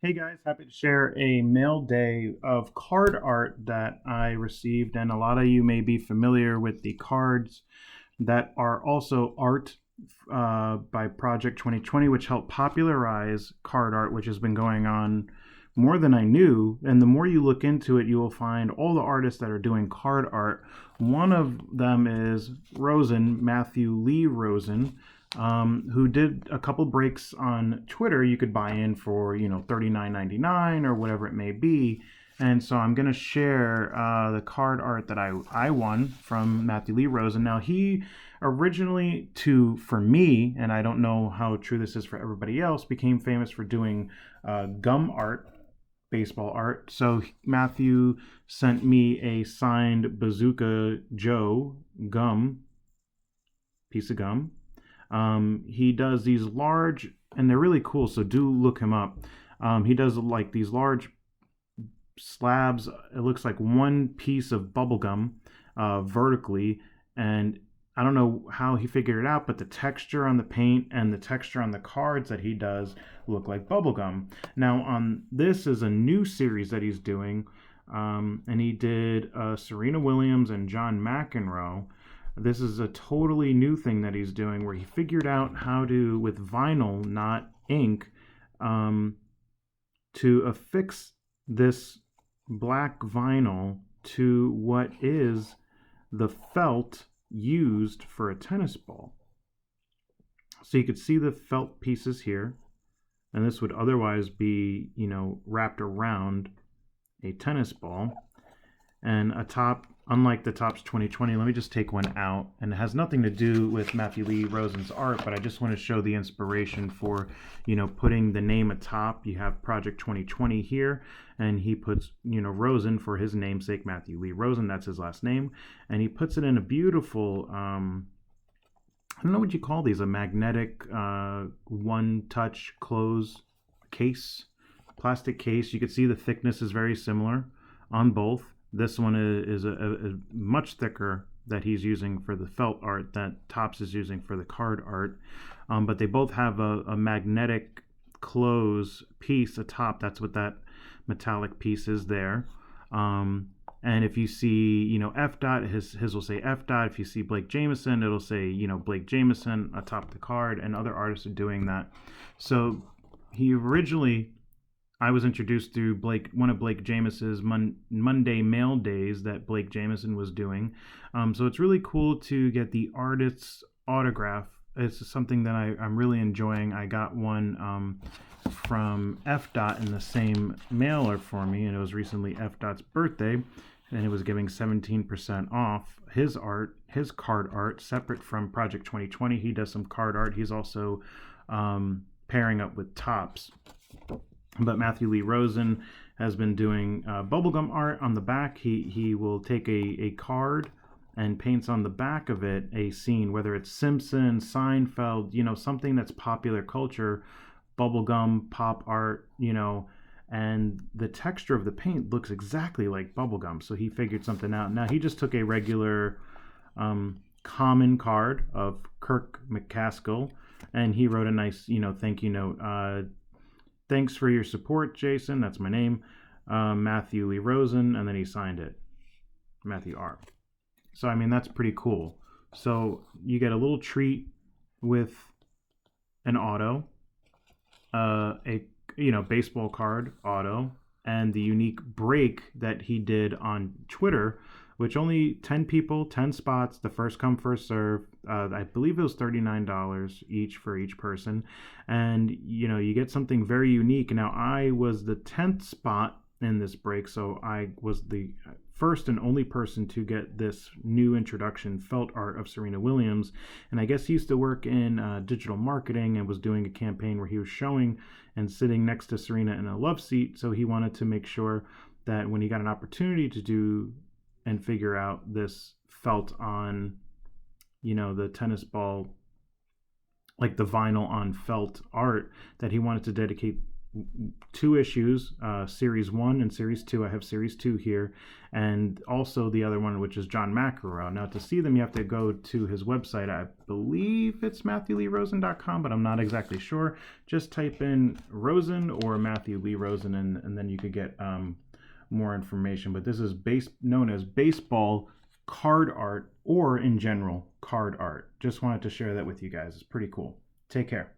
Hey guys, happy to share a mail day of card art that I received. And a lot of you may be familiar with the cards that are also art by Project 2020, which helped popularize card art, which has been going on more than I knew. And the more you look into it, you will find all the artists that are doing card art. One of them is Rosen, Matthew Lee Rosen, who did a couple breaks on Twitter. You could buy in for $39.99 or whatever it may be. And so I'm going to share the card art that I won from Matthew Lee Rosen. Now he originally, for me, and I don't know how true this is for everybody else, became famous for doing gum art, baseball art. So Matthew sent me a signed Bazooka Joe piece of gum. He does these large, and they're really cool, so do look him up. He does like these large slabs. It looks like one piece of bubble gum vertically, and I don't know how he figured it out, but the texture on the paint and the texture on the cards that he does look like bubblegum. Now, this is a new series that he's doing, and he did Serena Williams and John McEnroe. This is a totally new thing that he's doing where he figured out how to, with vinyl, not ink, to affix this black vinyl to what is the felt used for a tennis ball. So you could see the felt pieces here, and this would otherwise be, wrapped around a tennis ball. And a top, unlike the Topps 2020, let me just take one out, and it has nothing to do with Matthew Lee Rosen's art, but I just want to show the inspiration for, putting the name atop. You have Project 2020 here, and he puts, Rosen for his namesake, Matthew Lee Rosen, that's his last name, and he puts it in a beautiful, I don't know what you call these, a magnetic one-touch close case, plastic case. You can see the thickness is very similar on both. This one is a much thicker that he's using for the felt art that Topps is using for the card art. But they both have a magnetic close piece atop. That's what that metallic piece is there. And if you see, F dot, his will say F dot. If you see Blake Jameson, it'll say, Blake Jameson atop the card, and other artists are doing that. So I was introduced through one of Blake Jameson's Monday mail days that Blake Jameson was doing. So it's really cool to get the artist's autograph. It's something that I'm really enjoying. I got one from F. Dot in the same mailer for me, and it was recently F. Dot's birthday, and it was giving 17% off his card art, separate from Project 2020. He does some card art. He's also pairing up with Topps. But Matthew Lee Rosen has been doing bubblegum art on the back. He will take a card and paints on the back of it a scene, whether it's Simpson, Seinfeld, something that's popular culture, bubblegum, pop art, and the texture of the paint looks exactly like bubblegum. So he figured something out. Now he just took a regular common card of Kirk McCaskill, and he wrote a nice, thank you note. Thanks for your support, Jason. That's my name. Matthew Lee Rosen, and then he signed it, Matthew R. So, that's pretty cool. So you get a little treat with an auto, baseball card auto, and the unique break that he did on Twitter, which only 10 people, 10 spots, the first come, first serve. I believe it was $39 each for each person. And, you get something very unique. Now, I was the 10th spot in this break, so I was the first and only person to get this new introduction felt art of Serena Williams. And I guess he used to work in digital marketing and was doing a campaign where he was showing and sitting next to Serena in a love seat. So he wanted to make sure that when he got an opportunity to do and figure out this felt on, the tennis ball, like the vinyl on felt art, that he wanted to dedicate two issues, Series 1 and Series 2. I have Series 2 here, and also the other one, which is John McEnroe. Now, to see them, you have to go to his website. I believe it's MatthewLeeRosen.com, but I'm not exactly sure. Just type in Rosen or Matthew Lee Rosen, and then you could get more information. But this is known as baseball card art, or in general, card art. Just wanted to share that with you guys. It's pretty cool. Take care.